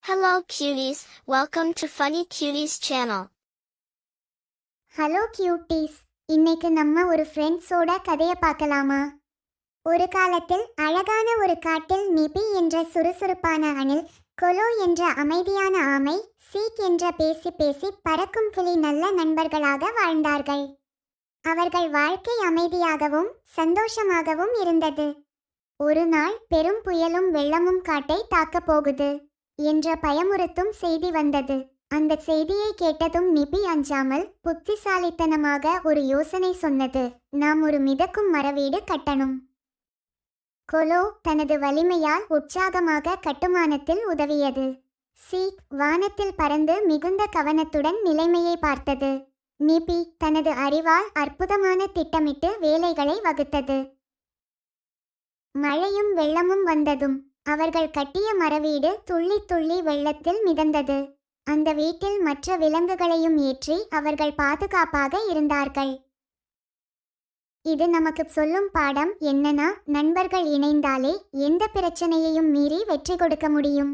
Hello cuties, welcome to Funny Cuties channel. Hello cuties, இன்னைக்கு நம்ம ஒரு ஃப்ரெண்ட்ஸோட கதையை பார்க்கலாமா? ஒரு காலத்தில் அழகான ஒரு காட்டில் நிபி என்ற சுறுசுறுப்பான அணில், கொலோ என்ற அமைதியான ஆமை, சீக் என்ற பேசி பேசி பறக்கும் கிளி நல்ல நண்பர்களாக வாழ்ந்தார்கள். அவர்கள் வாழ்க்கை அமைதியாகவும் சந்தோஷமாகவும் இருந்தது. ஒரு நாள் பெரும் புயலும் வெள்ளமும் காட்டை தாக்கப் போகுது என்ற பயமுறுத்தும் செய்தி வந்தது. அந்த செய்தியை கேட்டதும் நிபி அஞ்சாமல் புத்திசாலித்தனமாக ஒரு யோசனை சொன்னது. நாம் ஒரு மிதக்கும் மரவீடு கட்டணும். கொலோ தனது வலிமையால் உற்சாகமாக கட்டுமானத்தில் உதவியது. சீக் வானத்தில் பறந்து மிகுந்த கவனத்துடன் நிலைமையை பார்த்தது. நிபி தனது அறிவால் அற்புதமான திட்டமிட்டு வேலைகளை வகுத்தது. மழையும் வெள்ளமும் வந்ததும் அவர்கள் கட்டிய மரவீடு துள்ளி துள்ளி வெள்ளத்தில் மிதந்தது. அந்த வீட்டில் மற்ற விலங்குகளையும் ஏற்றி அவர்கள் பாதுகாப்பாக இருந்தார்கள். இது நமக்கு சொல்லும் பாடம் என்னன்னா, நண்பர்கள் இணைந்தாலே எந்த பிரச்சனையையும் மீறி வெற்றி கொடுக்க முடியும்.